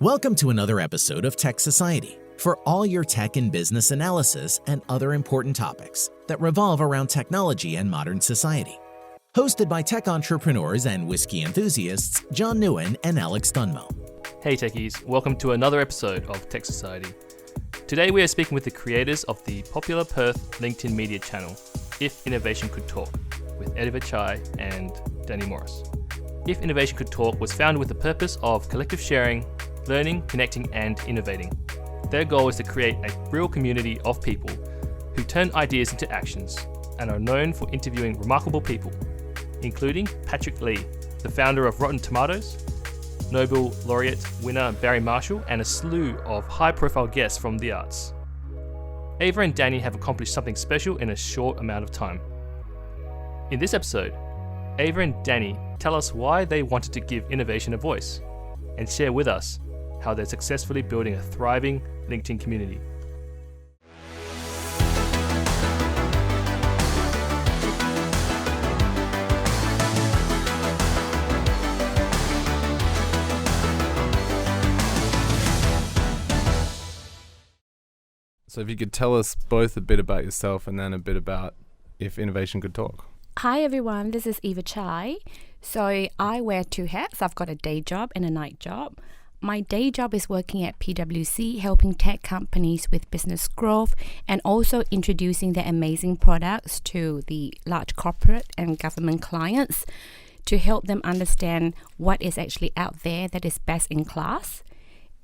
Welcome to another episode of Tech Society for all your tech and business analysis and other important topics that revolve around technology and modern society. Hosted by tech entrepreneurs and whiskey enthusiasts John Nguyen and Alex Dunmo. Hey techies, welcome to another episode of Tech Society. Today we are speaking with the creators of the popular Perth LinkedIn media channel, If Innovation Could Talk, with Eva Chye and Danny Morris. If Innovation Could Talk was founded with the purpose of collective sharing, learning, connecting, and innovating. Their goal is to create a real community of people who turn ideas into actions and are known for interviewing remarkable people, including Patrick Lee, the founder of Rotten Tomatoes, Nobel laureate winner Barry Marshall, and a slew of high-profile guests from the arts. Eva and Danny have accomplished something special in a short amount of time. In this episode, Eva and Danny tell us why they wanted to give innovation a voice and share with us how they're successfully building a thriving LinkedIn community. So if you could tell us both a bit about yourself and then a bit about If Innovation Could Talk. Hi everyone, this is Eva Chye. So I wear two hats. I've got a day job and a night job. My day job is working at PwC, helping tech companies with business growth and also introducing their amazing products to the large corporate and government clients to help them understand what is actually out there that is best in class.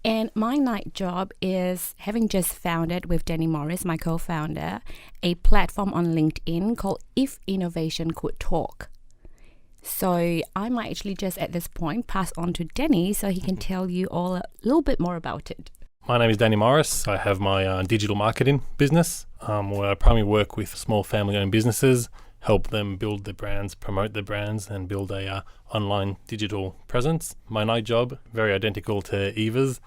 And my night job is having just founded with Danny Morris, my co-founder, a platform on LinkedIn called If Innovation Could Talk. So I might actually just at this point pass on to Danny so he can tell you all a little bit more about it. My name is Danny Morris. I have my digital marketing business where I primarily work with small family-owned businesses, help them build their brands, promote their brands, and build a online digital presence. My night job, very identical to Eva's.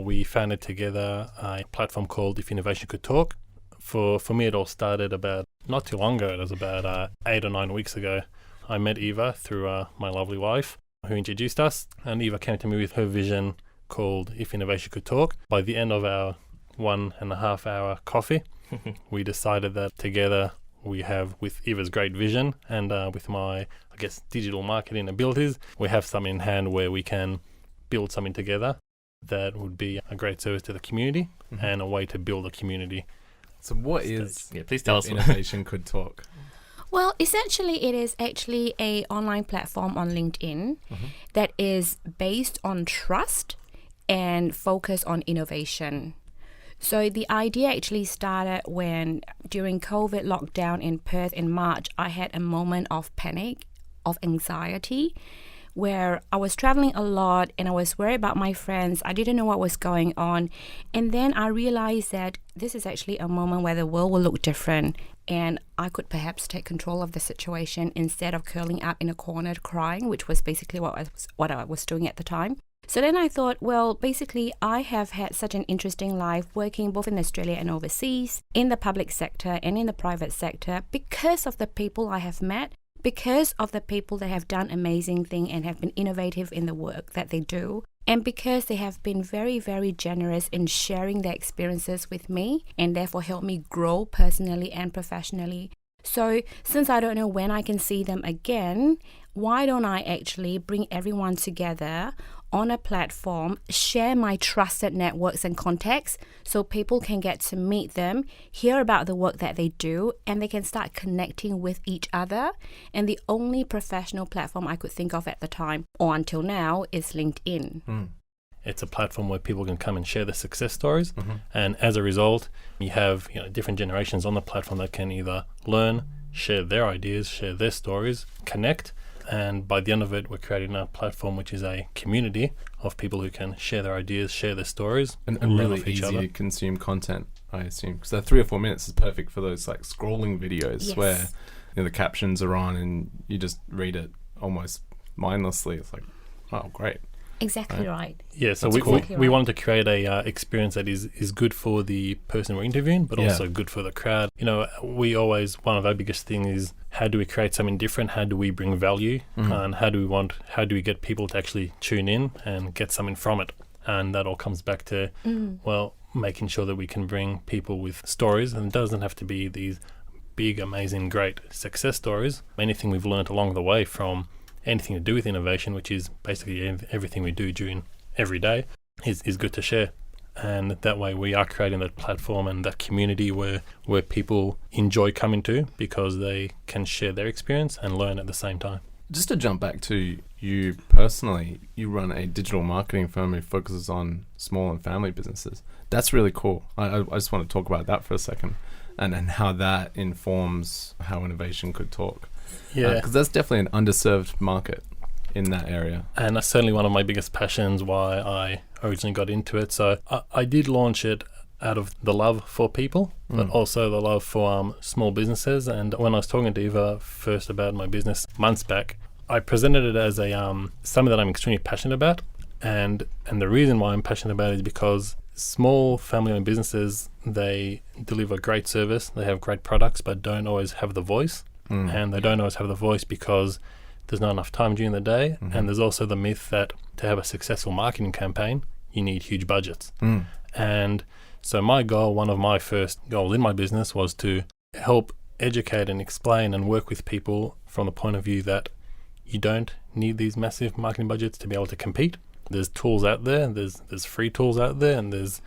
We founded together a platform called If Innovation Could Talk. For me, it all started about not too long ago. It was about 8 or 9 weeks ago. I met Eva through my lovely wife who introduced us, and Eva came to me with her vision called If Innovation Could Talk. By the end of our 1.5 hour coffee, we decided that together we have, with Eva's great vision and with my, digital marketing abilities, we have something in hand where we can build something together that would be a great service to the community and a way to build a community. So what is please tell us Innovation Could Talk? Well, essentially, it is actually an online platform on LinkedIn that is based on trust and focus on innovation. So the idea actually started when during COVID lockdown in Perth in March, I had a moment of panic, of anxiety, where I was traveling a lot and I was worried about my friends. I didn't know what was going on. And then I realized that this is actually a moment where the world will look different and I could perhaps take control of the situation instead of curling up in a corner crying, which was basically what I was doing at the time. So then I thought, well, basically I have had such an interesting life working both in Australia and overseas, in the public sector and in the private sector, because of the people I have met, because of the people that have done amazing things and have been innovative in the work that they do, and because they have been very, very generous in sharing their experiences with me and therefore help me grow personally and professionally. So since I don't know when I can see them again, why don't I actually bring everyone together on a platform, share my trusted networks and contacts so people can get to meet them, hear about the work that they do, and they can start connecting with each other. And the only professional platform I could think of at the time, or until now, is LinkedIn. It's a platform where people can come and share their success stories. And as a result, you have different generations on the platform that can either learn, share their ideas, share their stories, connect. And by the end of it, we're creating a platform which is a community of people who can share their ideas, share their stories, and really easy to consume content, I assume. Because that 3 or 4 minutes is perfect for those like scrolling videos where the captions are on and you just read it almost mindlessly. It's like, oh, great. Exactly right. Yeah, so we wanted to create a experience that is good for the person we're interviewing, but also good for the crowd. We always, one of our biggest things is how do we create something different? How do we bring value? And how do we get people to actually tune in and get something from it? And that all comes back to, well, making sure that we can bring people with stories, and it doesn't have to be these big, amazing, great success stories. Anything we've learned along the way from anything to do with innovation, which is basically everything we do during every day, is good to share. And that way we are creating that platform and that community where people enjoy coming to because they can share their experience and learn at the same time. Just to jump back to you personally, you run a digital marketing firm who focuses on small and family businesses. That's really cool. I just want to talk about that for a second and how that informs how innovation could talk. Yeah. Because that's definitely an underserved market in that area. And that's certainly one of my biggest passions why I originally got into it. So I did launch it out of the love for people, but also the love for small businesses. And when I was talking to Eva first about my business months back, I presented it as a something that I'm extremely passionate about. And the reason why I'm passionate about it is because small family-owned businesses, they deliver great service, they have great products, but don't always have the voice. And they don't always have the voice because there's not enough time during the day. And there's also the myth that to have a successful marketing campaign, you need huge budgets. And so my goal, one of my first goals in my business, was to help educate and explain and work with people from the point of view that you don't need these massive marketing budgets to be able to compete. There's tools out there, there's free tools out there, and there's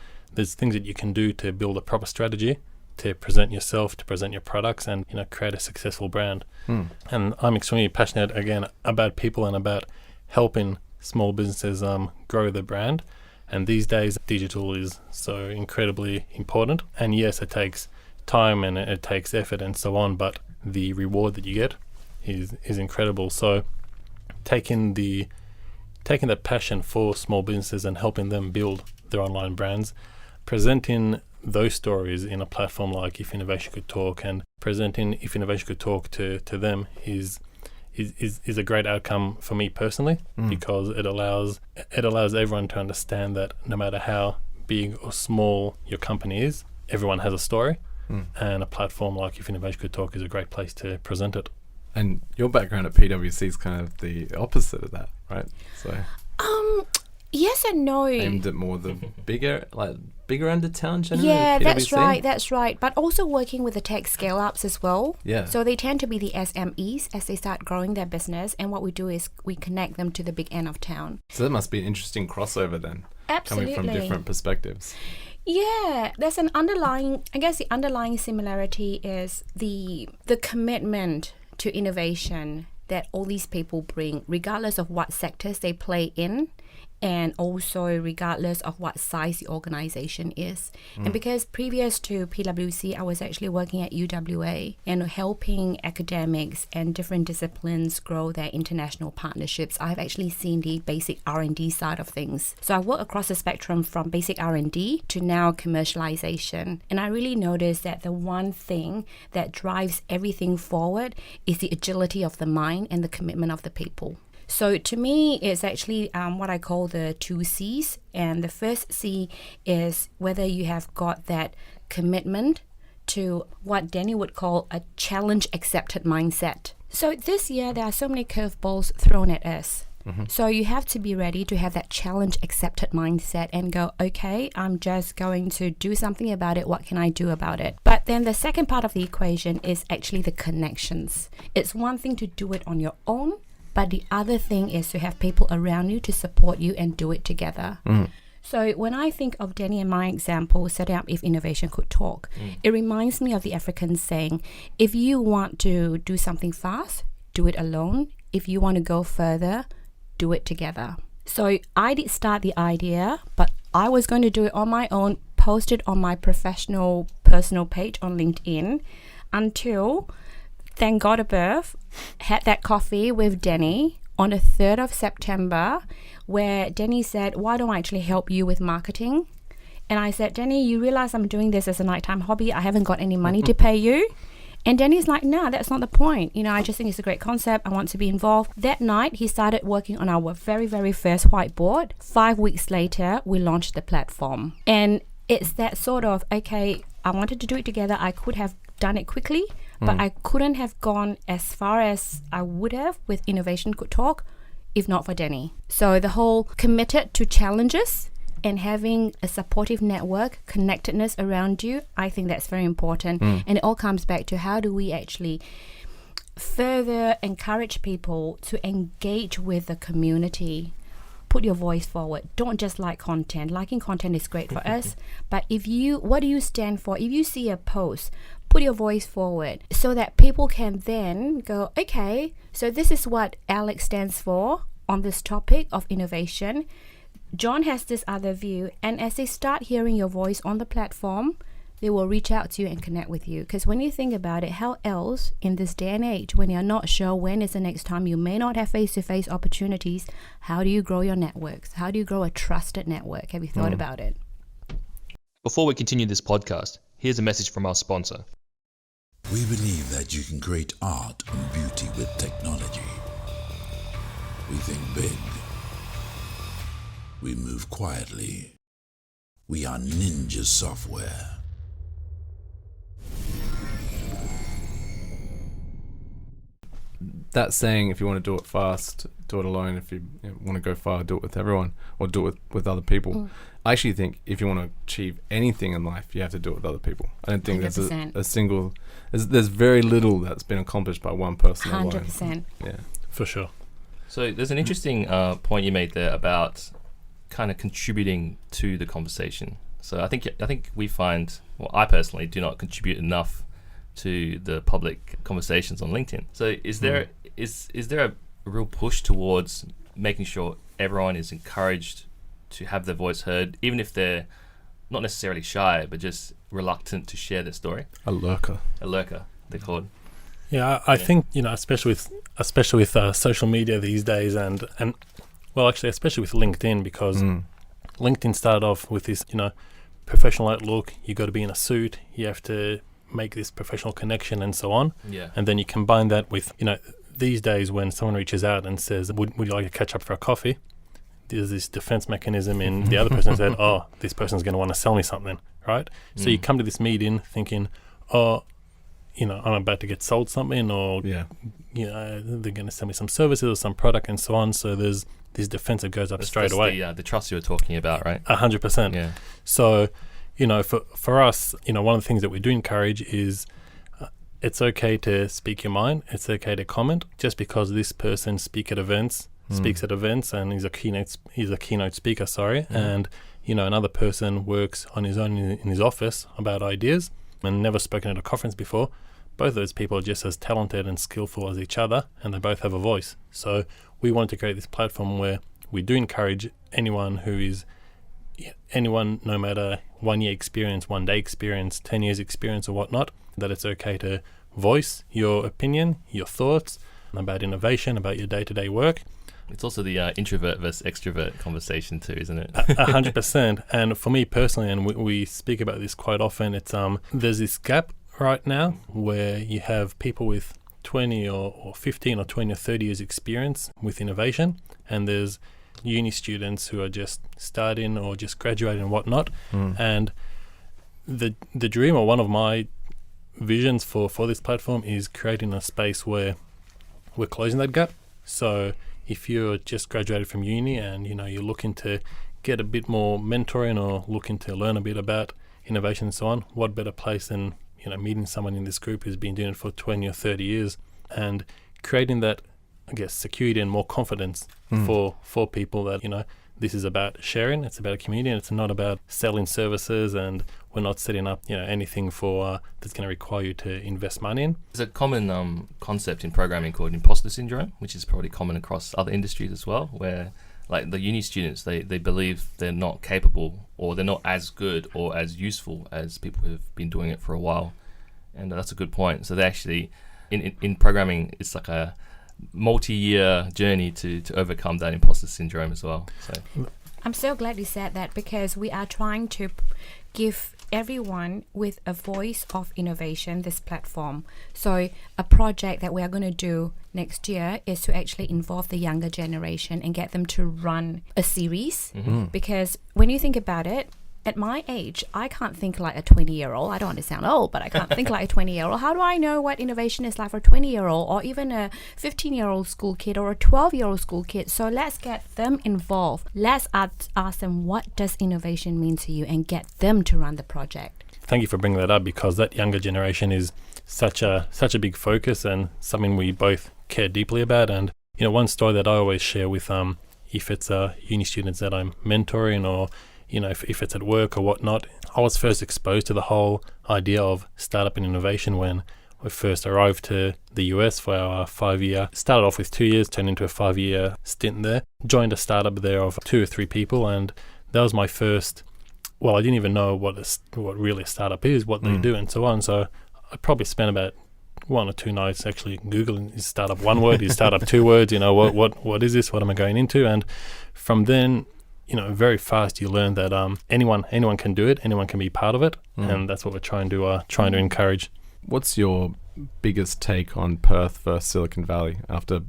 things that you can do to build a proper strategy to present yourself, to present your products, and create a successful brand. And I'm extremely passionate again about people and about helping small businesses grow their brand. And these days, digital is so incredibly important. And yes, it takes time and it takes effort and so on, but the reward that you get is incredible. So taking that passion for small businesses and helping them build their online brands, presenting those stories in a platform like If Innovation Could Talk, and presenting If Innovation Could Talk to them is a great outcome for me personally, because it allows everyone to understand that no matter how big or small your company is, everyone has a story, and a platform like If Innovation Could Talk is a great place to present it. And your background at PwC is kind of the opposite of that, right? So yes and no. Aimed at more the bigger end of town generally. Yeah, PwC? that's right. But also working with the tech scale-ups as well. Yeah. So they tend to be the SMEs as they start growing their business, and what we do is we connect them to the big end of town. So that must be an interesting crossover then. Absolutely. Coming from different perspectives. Yeah, there's an underlying, I guess the underlying similarity is the commitment to innovation that all these people bring, regardless of what sectors they play in, and also regardless of what size the organization is. And because previous to PwC, I was actually working at UWA and helping academics and different disciplines grow their international partnerships. I've actually seen the basic R&D side of things. So I work across the spectrum from basic R&D to now commercialization. And I really noticed that the one thing that drives everything forward is the agility of the mind and the commitment of the people. So to me, it's actually what I call the 2 C's. And the first C is whether you have got that commitment to what Danny would call a challenge-accepted mindset. So this year, there are so many curveballs thrown at us. So you have to be ready to have that challenge-accepted mindset and go, okay, I'm just going to do something about it. What can I do about it? But then the second part of the equation is actually the connections. It's one thing to do it on your own, but the other thing is to have people around you to support you and do it together. So when I think of Danny and my example, setting up If Innovation Could Talk, it reminds me of the African saying, if you want to do something fast, do it alone. If you want to go further, do it together. So I did start the idea, but I was going to do it on my own, post it on my professional personal page on LinkedIn until... thank God above, had that coffee with Danny on the 3rd of September where Danny said, why don't I actually help you with marketing? And I said, Danny, you realize I'm doing this as a nighttime hobby. I haven't got any money to pay you. And Danny's like, no, that's not the point. I just think it's a great concept. I want to be involved. That night, he started working on our very, very first whiteboard. 5 weeks later, we launched the platform. And it's that sort of, okay, I wanted to do it together. I could have done it quickly, but I couldn't have gone as far as I would have with Innovation Could Talk if not for Danny. So the whole committed to challenges and having a supportive network, connectedness around you, I think that's very important. And it all comes back to how do we actually further encourage people to engage with the community. Put your voice forward. Don't just like content. Liking content is great for us, but what do you stand for? If you see a post, put your voice forward so that people can then go, okay, so this is what Alex stands for on this topic of innovation. John has this other view, and as they start hearing your voice on the platform, they will reach out to you and connect with you. Because when you think about it, how else in this day and age, when you're not sure when is the next time you may not have face-to-face opportunities, how do you grow your networks? How do you grow a trusted network? Have you thought about it? Before we continue this podcast, here's a message from our sponsor. We believe that you can create art and beauty with technology. We think big. We move quietly. We are Ninja Software. That saying, if you want to do it fast, do it alone. If you want to go far, do it with everyone, or do it with other people. I actually think if you want to achieve anything in life, you have to do it with other people. I don't think 100%. there's a single... There's very little that's been accomplished by one person 100%. alone. Yeah, For sure. So there's an interesting point you made there about kind of contributing to the conversation. So I think we find, well, I personally do not contribute enough to the public conversations on LinkedIn. So is there a real push towards making sure everyone is encouraged to have their voice heard, even if they're not necessarily shy, but just reluctant to share their story? a lurker. A lurker, they're called. Yeah, I think, especially with social media these days, and well, actually, especially with LinkedIn, because LinkedIn started off with this, professional outlook. You got to be in a suit. You have to make this professional connection and so on. Yeah. And then you combine that with, these days when someone reaches out and says, would you like to catch up for a coffee? There's this defense mechanism in the other person said, oh, this person's going to want to sell me something, right? So you come to this meeting thinking, oh, I'm about to get sold something, or they're going to sell me some services or some product and so on. So there's this defense that goes up straight away. The trust you were talking about, right? 100%. Yeah. So, for us, one of the things that we do encourage is it's okay to speak your mind. It's okay to comment. Just because this person speaks at events, and he's a keynote speaker, and another person works on his own in his office about ideas and never spoken at a conference before. Both of those people are just as talented and skillful as each other, and they both have a voice. So we wanted to create this platform where we do encourage anyone, no matter 1 year experience, 1 day experience, 10 years experience or whatnot, that it's okay to voice your opinion, your thoughts about innovation, about your day-to-day work. It's also the introvert versus extrovert conversation too, isn't it? 100%. And for me personally, and we speak about this quite often, it's there's this gap right now where you have people with 20 or 15 or 20 or 30 years experience with innovation, and there's uni students who are just starting or just graduating and whatnot. And the dream, or one of my visions for this platform, is creating a space where we're closing that gap. So if you're just graduated from uni and you're looking to get a bit more mentoring or looking to learn a bit about innovation and so on, what better place than meeting someone in this group who's been doing it for 20 or 30 years and creating that, I guess, security and more confidence for people that this is about sharing. It's about a community, and it's not about selling services, and we're not setting up anything for that's going to require you to invest money in. There's a common concept in programming called imposter syndrome, which is probably common across other industries as well, where like the uni students, they believe they're not capable, or they're not as good or as useful as people who've been doing it for a while. And that's a good point. So they actually, in programming, it's like a multi-year journey to overcome that imposter syndrome as well. So I'm so glad you said that, because we are trying to give everyone with a voice of innovation this platform. So a project that we are going to do next year is to actually involve the younger generation and get them to run a series. Because when you think about it, at my age, I can't think like a 20-year-old. I don't want to sound old, but I can't think like a 20-year-old. How do I know what innovation is like for a 20-year-old or even a 15-year-old school kid or a 12-year-old school kid? So let's get them involved. Let's ask them, what does innovation mean to you, and get them to run the project. Thank you for bringing that up, because that younger generation is such a big focus and something we both care deeply about. And one story that I always share with if it's uni students that I'm mentoring, or if it's at work or whatnot, I was first exposed to the whole idea of startup and innovation when we first arrived to the US for our 5-year. Started off with 2 years, turned into a 5-year stint there. Joined a startup there of 2 or 3 people, and that was my first. Well, I didn't even know what really a startup is, what they do, and so on. So I probably spent about 1 or 2 nights actually Googling, is startup one word, is startup 2 words, what is this, what am I going into? And from then, very fast you learn that anyone can do it, anyone can be part of it, and that's what we're trying to encourage. What's your biggest take on Perth versus Silicon Valley after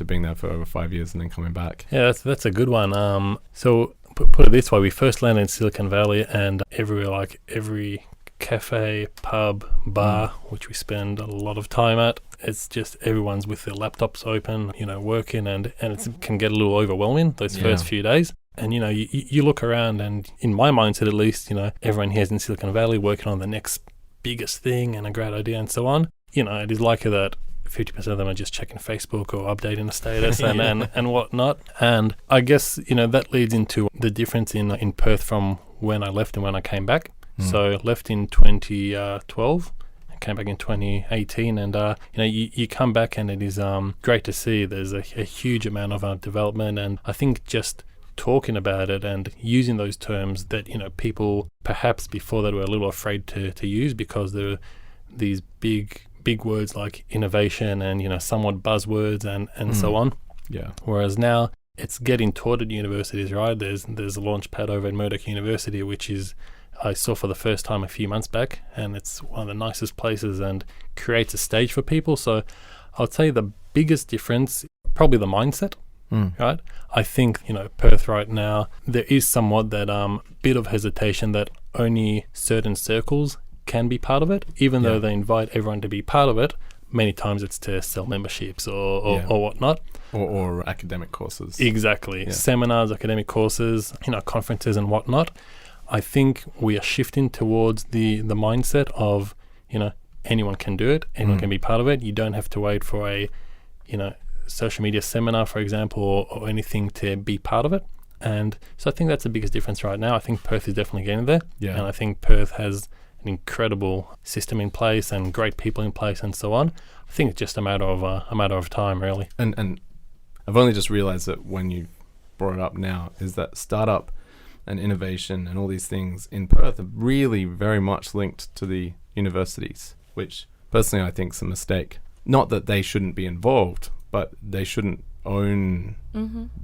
being there for over 5 years and then coming back? Yeah, that's a good one. So put it this way, we first landed in Silicon Valley, and every cafe, pub, bar, which we spend a lot of time at, it's just everyone's with their laptops open, working, and it can get a little overwhelming those first few days. And you look around, and in my mindset at least, everyone here is in Silicon Valley working on the next biggest thing and a great idea and so on. It is likely that 50% of them are just checking Facebook or updating the status and whatnot. And I guess, that leads into the difference in Perth from when I left and when I came back. So left in 2012, came back in 2018, and you come back and it is great to see there's a huge amount of development. And I think just talking about it and using those terms that people perhaps before that were a little afraid to use, because there are these big words like innovation and somewhat buzzwords and so on. Yeah. Whereas now it's getting taught at universities, right? There's a launch pad over at Murdoch University, which is I saw for the first time a few months back, and it's one of the nicest places and creates a stage for people. So I'll tell you the biggest difference, probably the mindset, right? I think, Perth right now, there is somewhat that bit of hesitation that only certain circles can be part of it, even though they invite everyone to be part of it. Many times it's to sell memberships or whatnot. Or academic courses. Exactly. Yeah. Seminars, academic courses, conferences and whatnot. I think we are shifting towards the mindset of, anyone can do it, anyone can be part of it. You don't have to wait for a, social media seminar, for example, or anything to be part of it. And so I think that's the biggest difference right now. I think Perth is definitely getting there. Yeah. And I think Perth has an incredible system in place and great people in place and so on. I think it's just a matter of time, really. And I've only just realized that when you brought it up now, is that startup and innovation and all these things in Perth are really very much linked to the universities, which personally I think is a mistake. Not that they shouldn't be involved, but they shouldn't own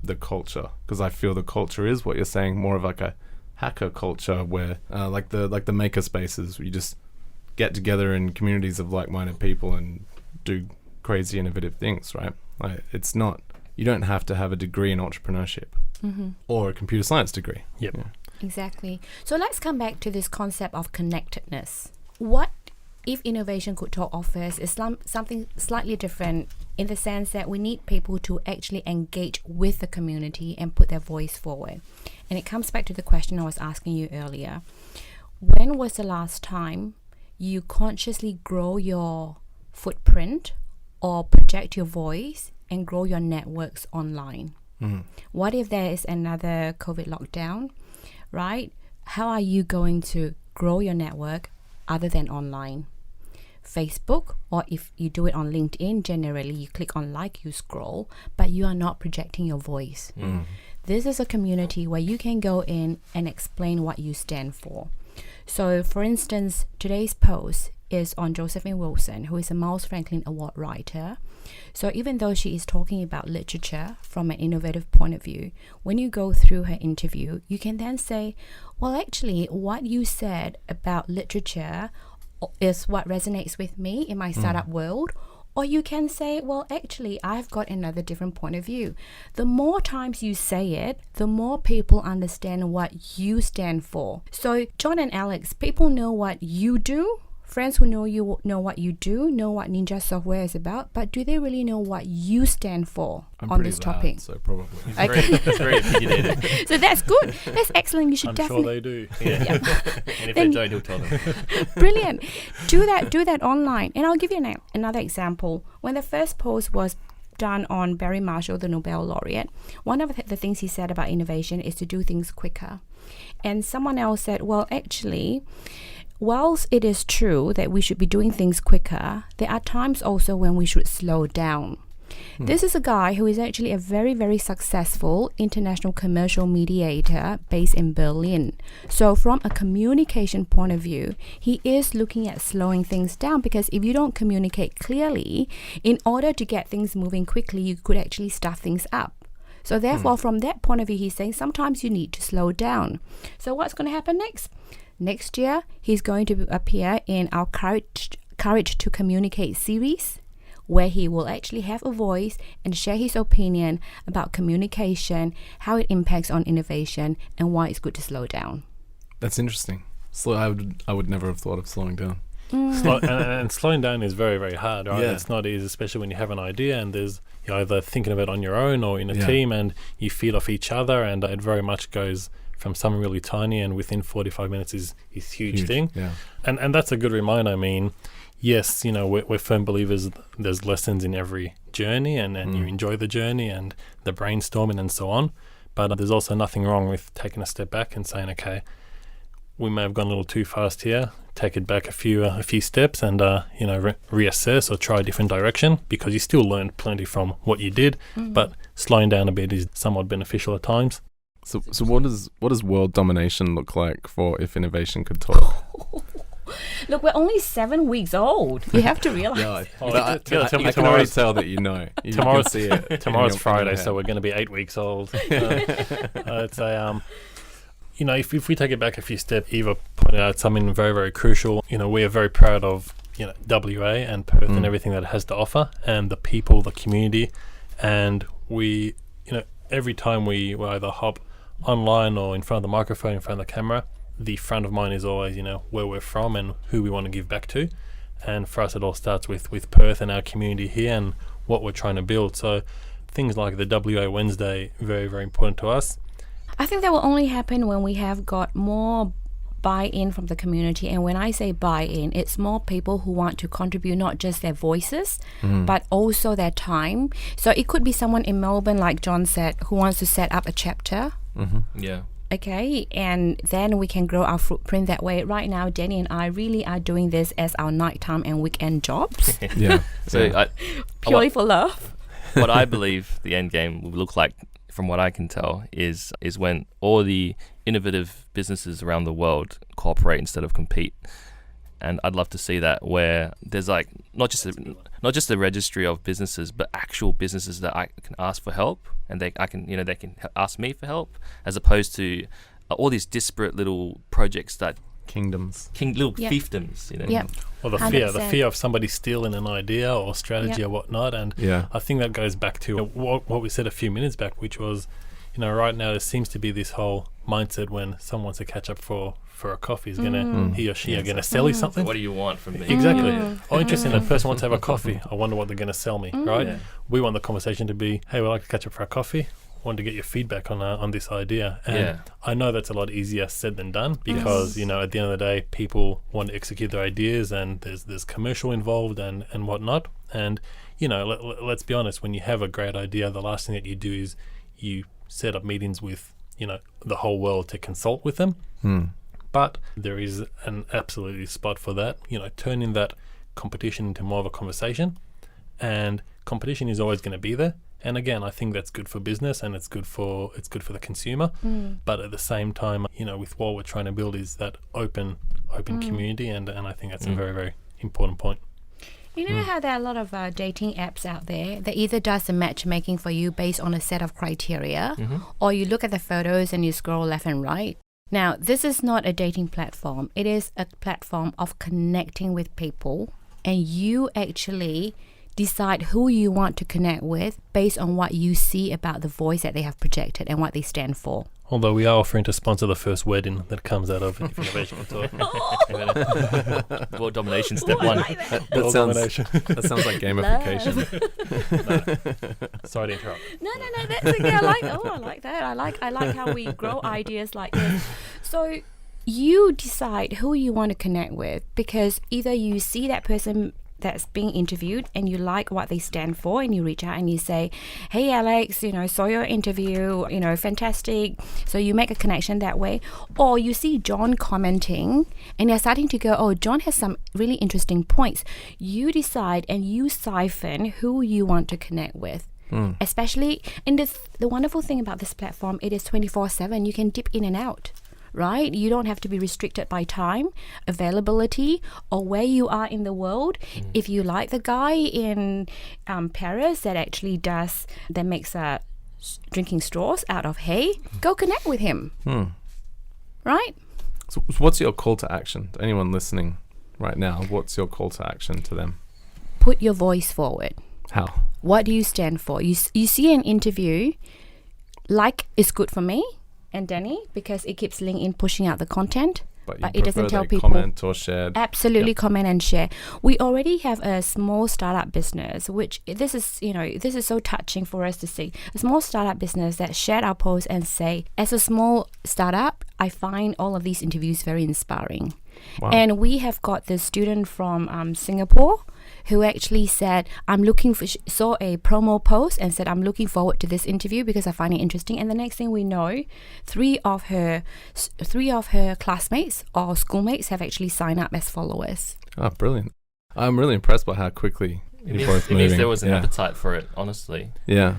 the culture, because I feel the culture is what you're saying, more of like a hacker culture where like the maker spaces, where you just get together in communities of like-minded people and do crazy innovative things, right? Like, it's not, you don't have to have a degree in entrepreneurship or a computer science degree. Yep. Yeah. Exactly. So let's come back to this concept of connectedness. What if Innovation Could Talk offers is something slightly different, in the sense that we need people to actually engage with the community and put their voice forward. And it comes back to the question I was asking you earlier. When was the last time you consciously grow your footprint or project your voice and grow your networks online? What if there is another COVID lockdown, right? How are you going to grow your network other than online? Facebook, or if you do it on LinkedIn, generally you click on like, you scroll, but you are not projecting your voice. This is a community where you can go in and explain what you stand for. So for instance, today's post is on Josephine Wilson, who is a Miles Franklin Award writer. So even though she is talking about literature from an innovative point of view, when you go through her interview, you can then say, well, actually, what you said about literature is what resonates with me in my startup world, Or you can say, well, actually, I've got another different point of view. The more times you say it, the more people understand what you stand for. So, John and Alex, people know what you do. Friends who know you know what you do, know what Ninja Software is about, but do they really know what you stand for on this topic? So probably. Okay. It's very opinionated. So that's good. That's excellent. You should I'm definitely. sure they do. Yeah. Yeah. And if Then- they don't, he'll tell them. Brilliant. Do that online. And I'll give you another example. When the first post was done on Barry Marshall, the Nobel laureate, one of the things he said about innovation is to do things quicker. And someone else said, well, actually, whilst it is true that we should be doing things quicker, there are times also when we should slow down. This is a guy who is actually a very, very successful international commercial mediator based in Berlin. So from a communication point of view, he is looking at slowing things down, because if you don't communicate clearly, in order to get things moving quickly, you could actually stuff things up. So therefore, from that point of view, he's saying sometimes you need to slow down. So what's going to happen next? Next year, he's going to appear in our Courage to Communicate series, where he will actually have a voice and share his opinion about communication, how it impacts on innovation, and why it's good to slow down. That's interesting. I would never have thought of slowing down. And slowing down is very, very hard, right? Yeah. It's not easy, especially when you have an idea and you're either thinking of it on your own or in a Yeah. team, and you feed off each other, and it very much goes from something really tiny and within 45 minutes is huge thing. Yeah. And that's a good reminder. I mean, yes, we're firm believers there's lessons in every journey, and you enjoy the journey and the brainstorming and so on. But there's also nothing wrong with taking a step back and saying, okay, we may have gone a little too fast here. Take it back a few steps and reassess or try a different direction, because you still learn plenty from what you did. But slowing down a bit is somewhat beneficial at times. So what does world domination look like for If Innovation Could Talk? Look, we're only 7 weeks old. You have to realize. I tell me can already tomorrow's- tell that you know. You Tomorrow's can see it in Tomorrow's your Friday, head. so we're going to be 8 weeks old. It's a if we take it back a few steps, Eva pointed out something very, very crucial. We are very proud of WA and Perth and everything that it has to offer, and the people, the community, and we every time we either hop online or in front of the microphone, in front of the camera, the front of mind is always where we're from and who we want to give back to. And for us, it all starts with Perth and our community here and what we're trying to build. So things like the WA Wednesday, very, very important to us. I think that will only happen when we have got more buy-in from the community. And when I say buy-in, it's more people who want to contribute not just their voices, but also their time. So it could be someone in Melbourne, like John said, who wants to set up a chapter. Yeah. Okay, and then we can grow our footprint that way. Right now, Danny and I really are doing this as our nighttime and weekend jobs, Yeah. So yeah. purely for love. what I believe the end game will look like, from what I can tell, is when all the innovative businesses around the world cooperate instead of compete. And I'd love to see that, where there's like not just a registry of businesses, but actual businesses that I can ask for help, and they can ask me for help, as opposed to all these disparate little projects that Kingdoms. little Yeah. fiefdoms. Yeah. Or the 100%. fear of somebody stealing an idea or strategy or whatnot. And Yeah. I think that goes back to what we said a few minutes back, which was, right now there seems to be this whole mindset when someone wants to catch up for a coffee, is he or she are going to sell you something. What do you want from me? Exactly. Yeah. Oh, interesting. That person wants to have a coffee. I wonder what they're going to sell me, right? Yeah. We want the conversation to be, hey, we'd like to catch up for a coffee. Want to get your feedback on this idea. And I know that's a lot easier said than done, because at the end of the day, people want to execute their ideas, and there's commercial involved and whatnot. And let's be honest, when you have a great idea, the last thing that you do is you set up meetings with the whole world to consult with them. But there is an absolutely spot for that, turning that competition into more of a conversation. And competition is always going to be there. And again, I think that's good for business, and it's good for the consumer. But at the same time, with what we're trying to build is that open community, and I think that's a very, very important point. You know how there are a lot of dating apps out there that either does the matchmaking for you based on a set of criteria, or you look at the photos and you scroll left and right. Now, this is not a dating platform. It is a platform of connecting with people, and you actually decide who you want to connect with based on what you see about the voice that they have projected and what they stand for. Although we are offering to sponsor the first wedding that comes out of If Innovation Could Talk. World domination step one. That sounds like gamification. Sorry to interrupt. No, that's okay. I like that. I like how we grow ideas like this. So you decide who you want to connect with, because either you see that person that's being interviewed and you like what they stand for, and you reach out and you say, hey Alex, saw your interview, fantastic. So you make a connection that way. Or you see John commenting and you're starting to go, oh, John has some really interesting points. You decide and you siphon who you want to connect with. Especially in the wonderful thing about this platform, it is 24/7. You can dip in and out. Right? You don't have to be restricted by time, availability, or where you are in the world. If you like the guy in Paris that makes drinking straws out of hay, go connect with him. Right? So what's your call to action? To anyone listening right now, what's your call to action to them? Put your voice forward. How? What do you stand for? You see an interview, like it's good for me and Danny, because it keeps LinkedIn pushing out the content, but it doesn't tell people. Comment or shared. Absolutely, comment and share. We already have a small startup business, which this is so touching for us to see. A small startup business that shared our post and say, as a small startup, I find all of these interviews very inspiring. Wow. And we have got this student from Singapore who actually said, saw a promo post and said, I'm looking forward to this interview because I find it interesting. And the next thing we know, three of her classmates or schoolmates have actually signed up as followers. Oh, brilliant. I'm really impressed by how quickly you're both moving. It means there was an appetite for it, honestly. Yeah.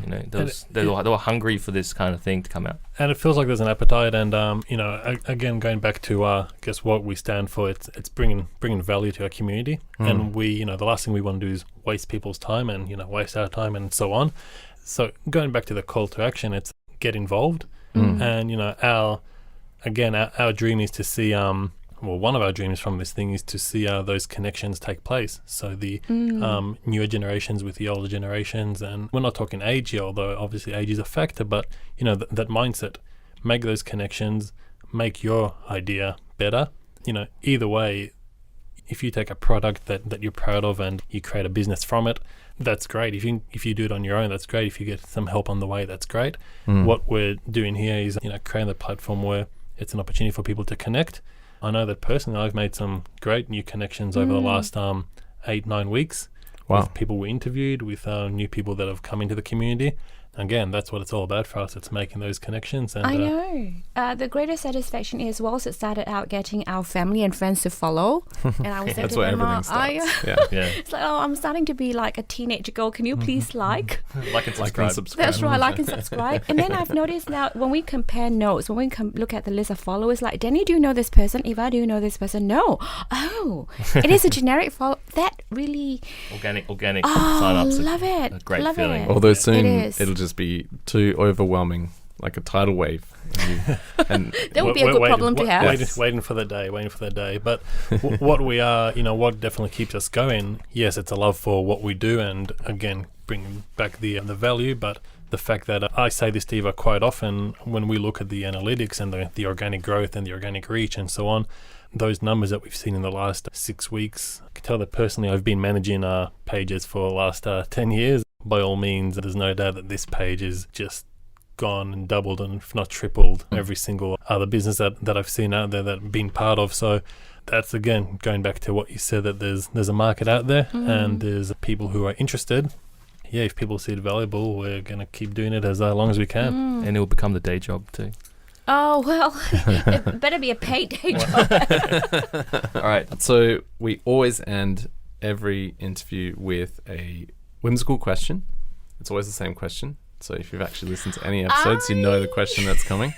They were hungry for this kind of thing to come out. And it feels like there's an appetite, and again, going back to I guess what we stand for, it's bringing value to our community, and we, the last thing we want to do is waste people's time and waste our time and so on. So going back to the call to action, it's get involved, and our dream is to see one of our dreams from this thing is to see those connections take place. So the newer generations with the older generations, and we're not talking age here, although obviously age is a factor, but that mindset, make those connections, make your idea better. Either way, if you take a product that you're proud of and you create a business from it, that's great. If you do it on your own, that's great. If you get some help on the way, that's great. What we're doing here is creating a platform where it's an opportunity for people to connect. I know that personally I've made some great new connections over the last 8-9 weeks. Wow. With people we interviewed, with new people that have come into the community. Again, that's what it's all about for us. It's making those connections. And, I know. The greatest satisfaction is whilst it started out getting our family and friends to follow. And I was That's where everything starts. It's like, I'm starting to be like a teenage girl. Can you please like and subscribe? That's right, like and subscribe. And then I've noticed now when we compare notes, when we look at the list of followers, like, Danny, do you know this person? Eva, do you know this person? No. Oh, it is a generic follow. That really... Organic sign-ups. Love it. A great feeling. Although soon it'll just be too overwhelming, like a tidal wave. And that would be a good problem to have. Waiting for the day. But what we are, what definitely keeps us going, yes, it's a love for what we do, and again, bringing back the value, but the fact that I say this to Eva quite often, when we look at the analytics and the organic growth and the organic reach and so on, those numbers that we've seen in the last 6 weeks, I can tell that personally I've been managing pages for the last 10 years. By all means, there's no doubt that this page is just gone and doubled and if not tripled every single other business that I've seen out there that I've been part of. So that's, again, going back to what you said, that there's a market out there and there's people who are interested. Yeah, if people see it valuable, we're going to keep doing it as long as we can. And it will become the day job too. Oh, well, it better be a paid day job. All right, so we always end every interview with a whimsical question. It's always the same question. So if you've actually listened to any episodes, you know the question that's coming.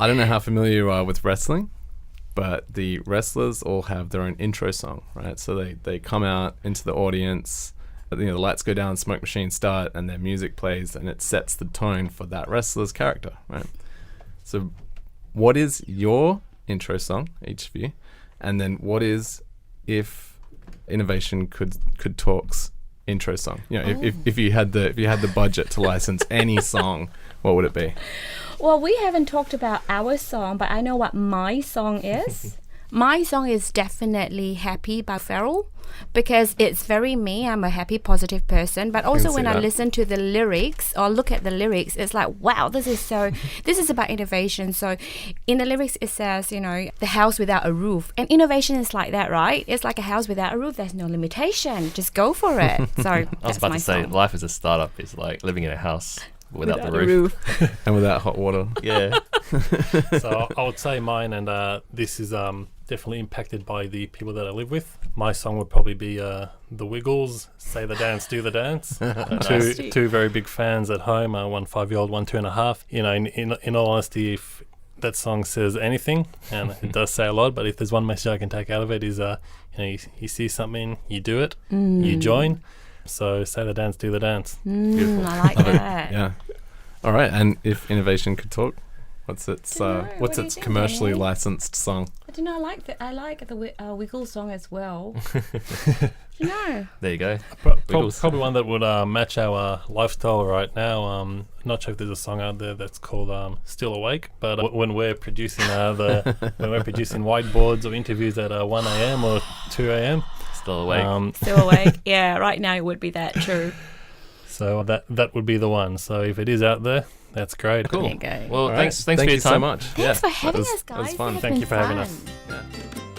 I don't know how familiar you are with wrestling, but the wrestlers all have their own intro song, right? So they come out into the audience, the lights go down, smoke machines start, and their music plays, and it sets the tone for that wrestler's character, right? So what is your intro song, each of you? And then what is, if Innovation could talk's intro song? You know, if you had the budget to license any song, what would it be? Well, we haven't talked about our song, but I know what my song is. My song is definitely Happy by Pharrell, because it's very me. I'm a happy, positive person. But also when I listen to the lyrics or look at the lyrics, it's like, wow, this is about innovation. So in the lyrics, it says, you know, the house without a roof. And innovation is like that, right? It's like a house without a roof. There's no limitation. Just go for it. So I was about to say, song. life as a startup is like living in a house without the roof. And without hot water. Yeah. So I would say mine, and this is definitely impacted by the people that I live with. My song would probably be The Wiggles, Say the Dance, Do the Dance. Two very big fans at home, one 5-year-old, one 2.5. You know, in all honesty, if that song says anything, and it does say a lot, but if there's one message I can take out of it is, you know, you see something, you do it, you join. So say the dance, do the dance. I like that. Yeah. All right. And if innovation could talk, what's its What do you think, commercially Danny? licensed song? I don't know. I like the Wiggle song as well. You know. There you go. Probably one that would match our lifestyle right now. Not sure if there's a song out there that's called "Still Awake," but when we're producing producing whiteboards or interviews at 1 a.m. or 2 a.m. Still awake. Still awake. Yeah, right now it would be that, true. So that would be the one. So if it is out there, that's great. Cool. There you go. Well, All thanks right. for your you so time. much. Thanks for having us, guys. That was fun. This has Thank been you for having fun. us. Yeah.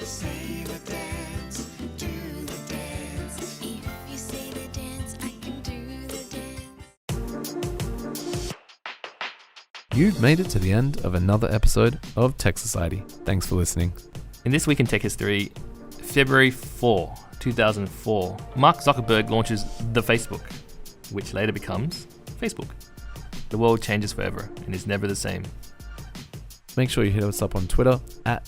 Say the dance, do the dance. If you say the dance, I can do the dance. You've made it to the end of another episode of Tech Society. Thanks for listening. In this week in tech history, February 4, 2004, Mark Zuckerberg launches the Facebook, which later becomes Facebook. The world changes forever and is never the same. Make sure you hit us up on Twitter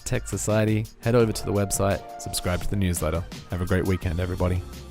@Tech Society. Head over to the website, subscribe to the newsletter. Have a great weekend, everybody.